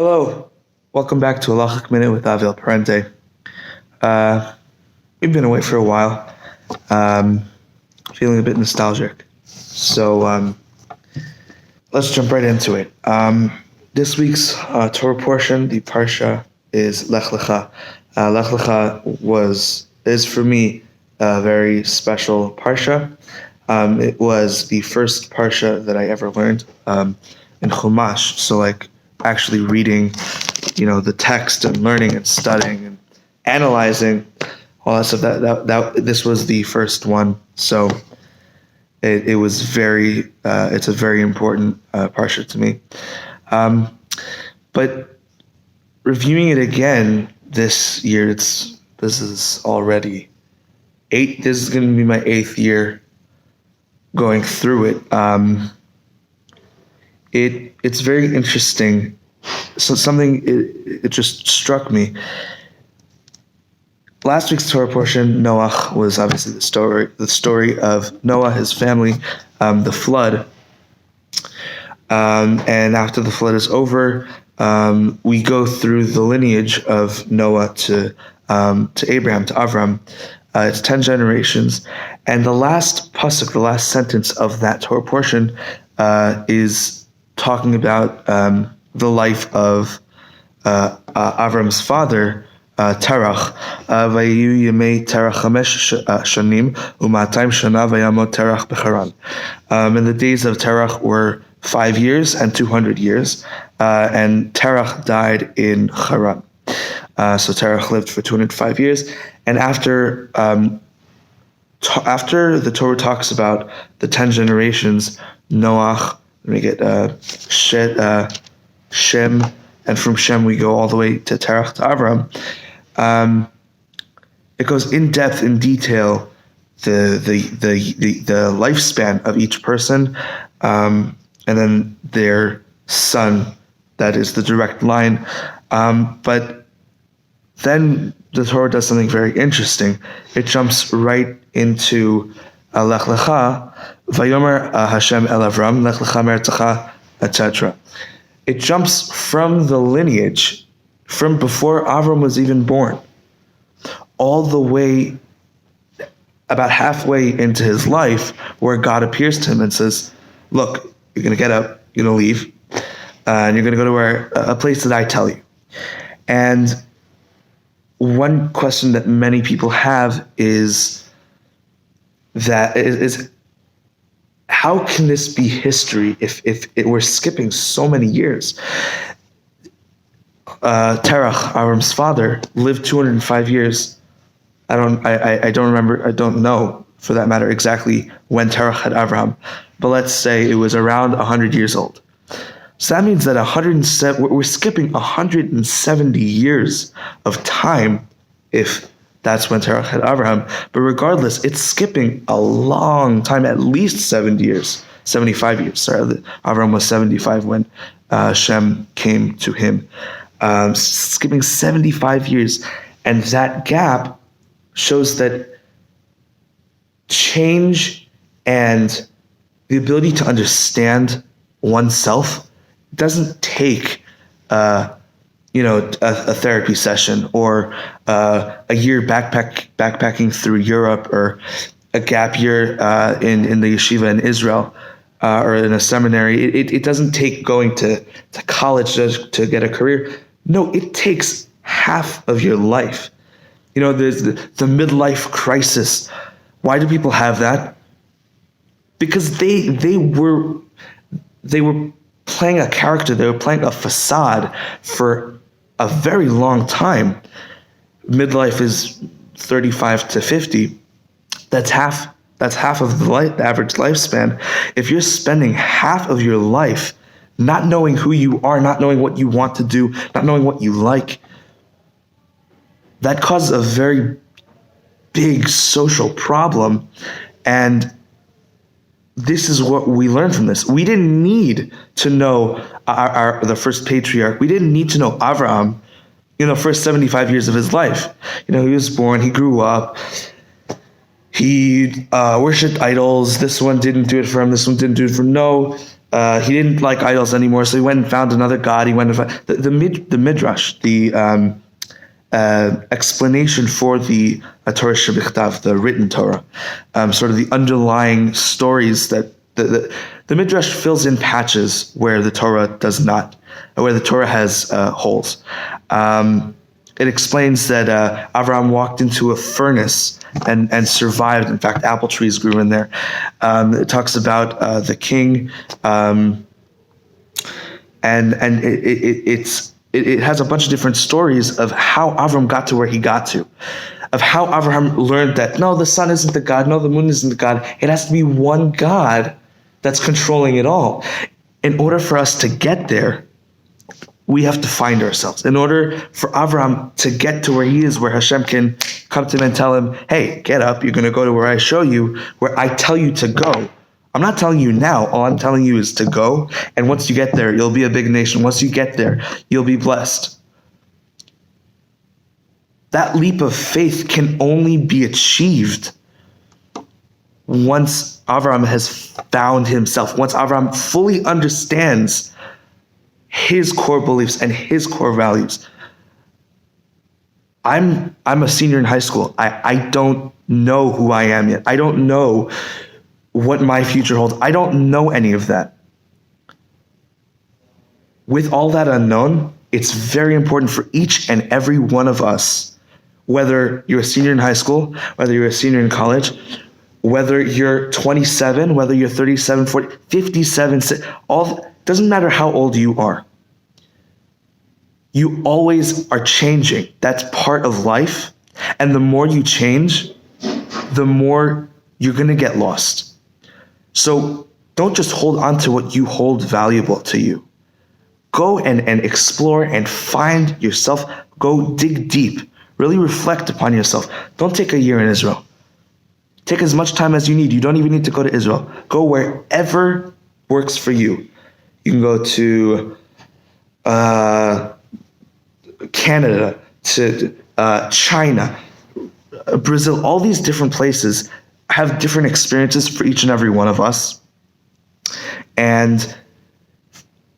Hello, welcome back to a Lech Minute with Avil Parente. We've been away for a while, feeling a bit nostalgic. So let's jump right into it. This week's Torah portion, the Parsha, is Lech Lecha. Lech Lecha is for me a very special Parsha. It was the first Parsha that I ever learned in Chumash. So actually reading, the text and learning and studying and analyzing all that stuff. That this was the first one, so it was very. It's a very important parsha to me. But reviewing it again this year, this is already eight. This is going to be my 8th year going through it. It's very interesting. So it just struck me. Last week's Torah portion, Noah, was obviously the story of Noah, his family, the flood. And after the flood is over, we go through the lineage of Noah to Abraham, to Avraham. It's 10 generations. And the last pasuk, the last sentence of that Torah portion, is talking about the life of Avram's father, Terach. Vayu yemei Terach 5 shanim u'matim shana vayamot Terach b'Charan. And the days of Terach were 5 years and 200 years, and Terach died in Haran. So Terach lived for 205 years, and after the Torah talks about the 10 generations, Noach. Let me get Shem, and from Shem we go all the way to Terach to Avraham. It goes in depth, in detail, the lifespan of each person, and then their son. That is the direct line. But then the Torah does something very interesting. It jumps right into Lech Lecha, Vayomer Hashem el Avraham, Lech Lecha me'artzecha, etc. It jumps from the lineage, from before Avram was even born, all the way, about halfway into his life, where God appears to him and says, look, you're going to get up, you're going to leave, and you're going to go to a place that I tell you. And one question that many people have is how can this be history if we're skipping so many years? Terach, Avram's father, lived 205 years. I don't know for that matter exactly when Terach had Avraham, but let's say it was around 100 years old. So that means that we're skipping 170 years of time if that's when Terach had Avraham. But regardless, it's skipping a long time, at least 75 years. Sorry, Avraham was 75 when Shem came to him. Skipping 75 years. And that gap shows that change and the ability to understand oneself doesn't take a therapy session or a year backpacking through Europe or a gap year in the yeshiva in Israel or in a seminary. It doesn't take going to college to get a career. No, it takes half of your life. There's the midlife crisis. Why do people have that? Because they were playing a character. They were playing a facade for a very long time. Midlife is 35 to 50. That's half of the average lifespan. If you're spending half of your life not knowing who you are, not knowing what you want to do, not knowing what you like, that causes a very big social problem. And this is what we learned from this. We didn't need to know the first patriarch. We didn't need to know Avraham, first 75 years of his life. He was born, he grew up, he worshipped idols. This one didn't do it for him. This one didn't do it for him. No, He didn't like idols anymore, so he went and found another god. He went and found the midrash, the explanation for the Torah Shebichtav, the written Torah, sort of the underlying stories that the midrash fills in patches where the Torah does not, where the Torah has holes. It explains that Avraham walked into a furnace and survived. In fact, apple trees grew in there. It talks about the king, and it has a bunch of different stories of how Avraham got to where he got to, of how Avraham learned that no, the sun isn't the God, no, the moon isn't the God. It has to be one God that's controlling it all. In order for us to get there, we have to find ourselves. In order for Avraham to get to where he is, where Hashem can come to him and tell him, hey, get up, you're going to go to where I show you, where I tell you to go. I'm not telling you now. All I'm telling you is to go. And once you get there, you'll be a big nation. Once you get there, you'll be blessed. That leap of faith can only be achieved once Avraham has found himself, once Avraham fully understands his core beliefs and his core values. I'm a senior in high school. I don't know who I am yet. I don't know what my future holds. I don't know any of that. With all that unknown, it's very important for each and every one of us, whether you're a senior in high school, whether you're a senior in college, whether you're 27, whether you're 37, 40, 57, doesn't matter how old you are. You always are changing. That's part of life. And the more you change, the more you're going to get lost. So don't just hold on to what you hold valuable to you. Go and explore and find yourself. Go dig deep. Really reflect upon yourself. Don't take a year in Israel. Take as much time as you need. You don't even need to go to Israel. Go wherever works for you. You can go to Canada, to China, Brazil. All these different places have different experiences for each and every one of us. And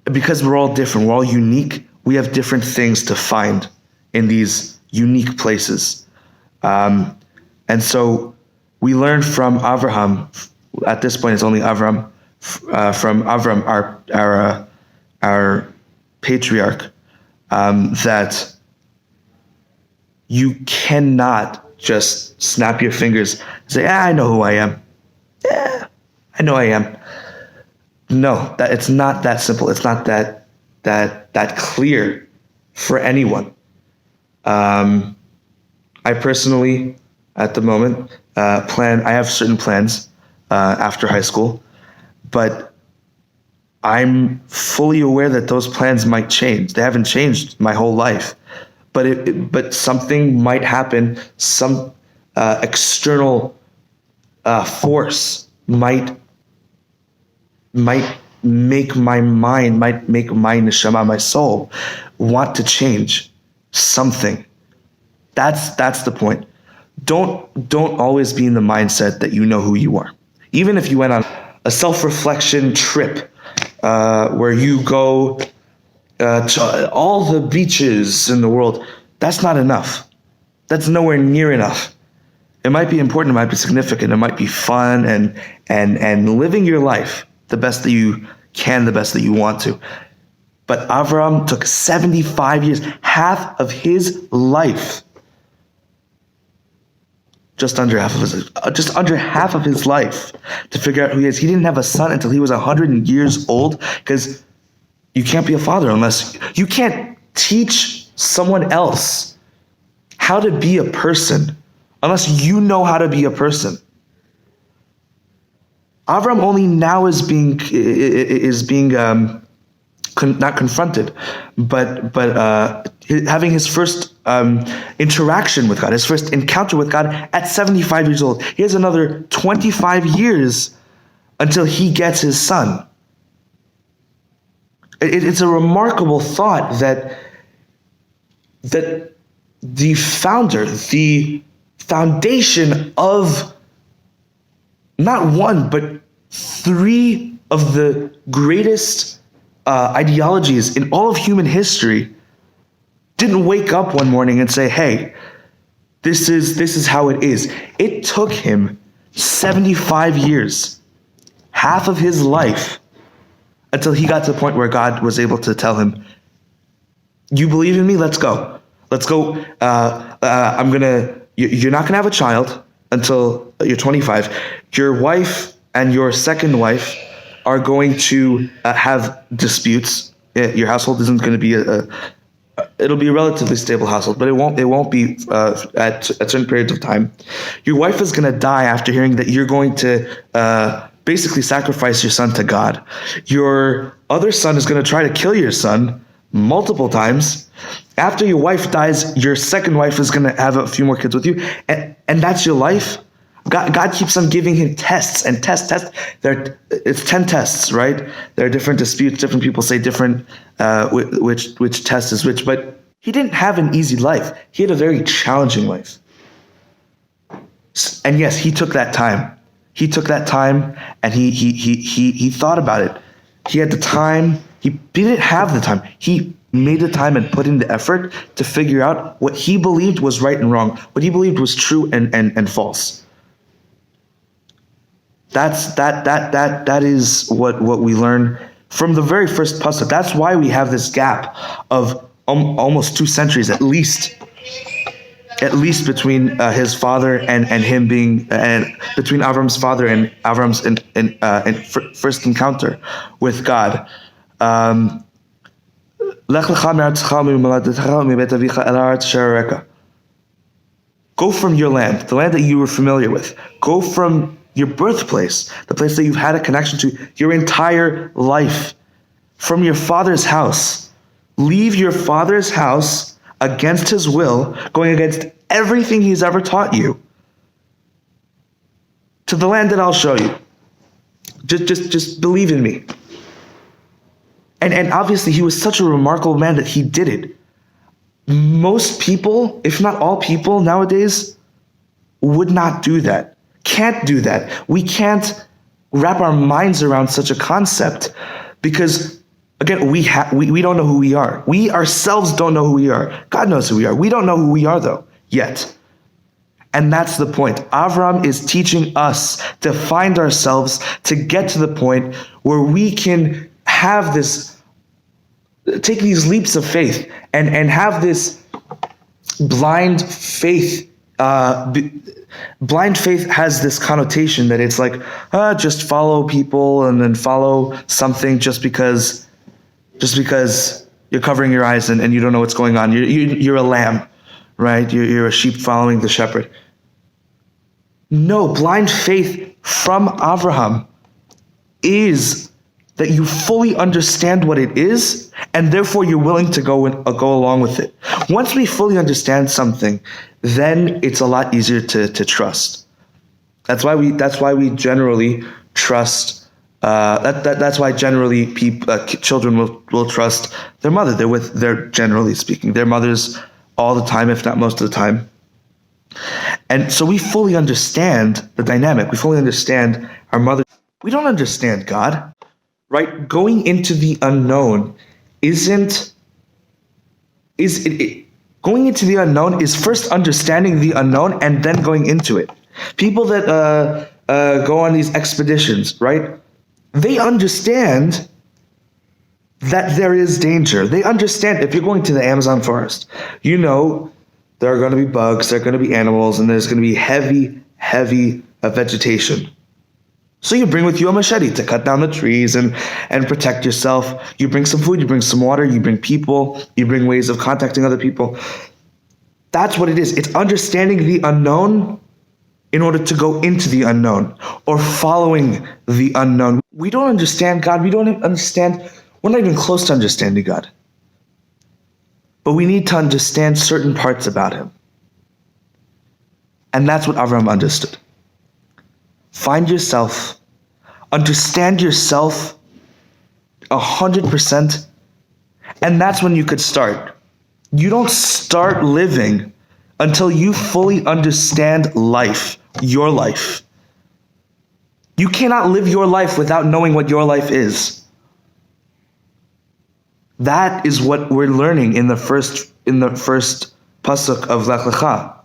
because we're all different, we're all unique, we have different things to find in these unique places. And so we learn from Avraham. At this point, it's only Avraham. From Avraham, our patriarch, that you cannot just snap your fingers and say, I know who I am. Yeah, I know I am. No, that it's not that simple. It's not that clear for anyone. I personally, at the moment, I have certain plans after high school, but I'm fully aware that those plans might change. They haven't changed my whole life, but something might happen. Some external force might make my mind, might make my neshama, my soul, want to change something. That's the point. Don't always be in the mindset that you know who you are. Even if you went on a self-reflection trip where you go to all the beaches in the world, that's not enough. That's nowhere near enough. It might be important, it might be significant, it might be fun and living your life the best that you can, the best that you want to. But Avraham took 75 years, half of his life, just under half of his life, to figure out who he is. He didn't have a son until he was 100 years old, because you can't be a father unless you can't teach someone else how to be a person unless you know how to be a person. Avraham only now is being not confronted, but having his first interaction with God, his first encounter with God at 75 years old. He has another 25 years until he gets his son. It's a remarkable thought that the founder, the foundation of not one, but 3 of the greatest ideologies in all of human history didn't wake up one morning and say, hey, this is how it is. It took him 75 years, half of his life, until he got to the point where God was able to tell him, you believe in me? Let's go. Let's go. You're not going to have a child until you're 25. Your wife and your second wife are going to have disputes. Your household isn't going to be it'll be a relatively stable household, but it won't be at certain periods of time. Your wife is going to die after hearing that you're going to basically sacrifice your son to God. Your other son is going to try to kill your son multiple times. After your wife dies, your second wife is going to have a few more kids with you, and that's your life. God keeps on giving him tests and tests. It's 10 tests, right? There are different disputes. Different people say different which test is which. But he didn't have an easy life. He had a very challenging life. And yes, he took that time. He took that time, and he thought about it. He had the time. He didn't have the time. He made the time and put in the effort to figure out what he believed was right and wrong, what he believed was true and false. That is what we learn from the very first pasuk. That's why we have this gap of almost 2 centuries at least between his father and him being, and between Avram's father and Avram's first encounter with God. Lech lecha me'artzecha u'mimoladecha u'mibeit avicha el haaretz asher areka. Go from your land, the land that you were familiar with. Go from your birthplace, the place that you've had a connection to your entire life, from your father's house. Leave your father's house against his will, going against everything he's ever taught you, to the land that I'll show you. Just believe in me. And obviously he was such a remarkable man that he did it. Most people, if not all people nowadays, would not do that. Can't do that. We can't wrap our minds around such a concept because, again, we don't know who we are. We ourselves don't know who we are. God knows who we are. We don't know who we are, though, yet. And that's the point. Avraham is teaching us to find ourselves, to get to the point where we can have this, take these leaps of faith and have this blind faith. Blind faith has this connotation that it's like, just follow people and then follow something just because you're covering your eyes and you don't know what's going on. You're a lamb, right? You're a sheep following the shepherd. No, blind faith from Avraham is that you fully understand what it is, and therefore you're willing to go along with it. Once we fully understand something, then it's a lot easier to trust. That's why we generally trust. That's why generally children will trust their mother. They're generally speaking their mothers all the time, if not most of the time. And so we fully understand the dynamic. We fully understand our mother. We don't understand God. Right? Going into the unknown going into the unknown is first understanding the unknown and then going into it. People that go on these expeditions, right? They understand that there is danger. They understand if you're going to the Amazon forest, you know there are going to be bugs, there are going to be animals, and there's going to be heavy vegetation. So you bring with you a machete to cut down the trees and protect yourself. You bring some food, you bring some water, you bring people, you bring ways of contacting other people. That's what it is. It's understanding the unknown in order to go into the unknown or following the unknown. We don't understand God. We're not even close to understanding God. But we need to understand certain parts about him. And that's what Avraham understood. Find yourself, understand yourself 100%, and that's when you could start. You don't start living until you fully understand life, your life. You cannot live your life without knowing what your life is. That is what we're learning in the first pasuk of Lech Lecha.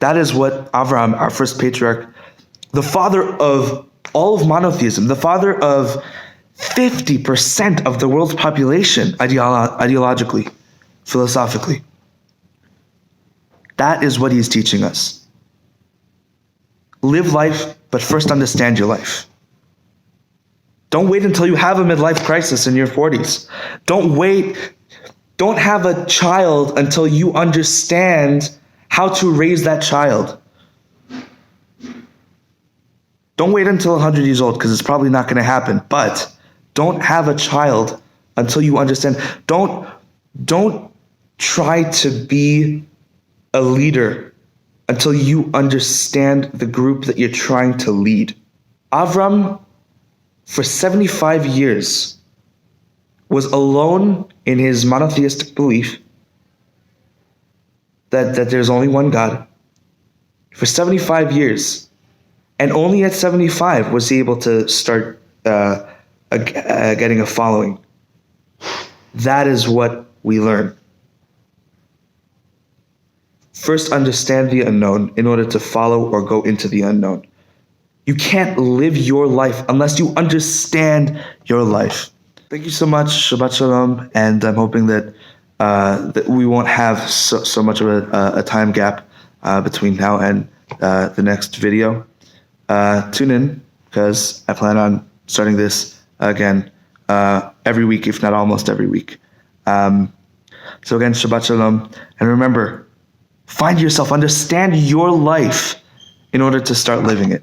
That is what Avraham, our first patriarch, the father of all of monotheism, the father of 50% of the world's population, ideologically, philosophically. That is what he's teaching us. Live life, but first understand your life. Don't wait until you have a midlife crisis in your 40s. Don't have a child until you understand how to raise that child. Don't wait until 100 years old, because it's probably not going to happen. But don't have a child until you understand. Don't try to be a leader until you understand the group that you're trying to lead. Avraham, for 75 years, was alone in his monotheistic belief that there's only one God. For 75 years. And only at 75 was he able to start getting a following. That is what we learn. First, understand the unknown in order to follow or go into the unknown. You can't live your life unless you understand your life. Thank you so much. Shabbat Shalom. And I'm hoping that we won't have so much of a time gap between now and the next video. Tune in, because I plan on starting this again every week, if not almost every week. So again, Shabbat Shalom. And remember, find yourself, understand your life in order to start living it.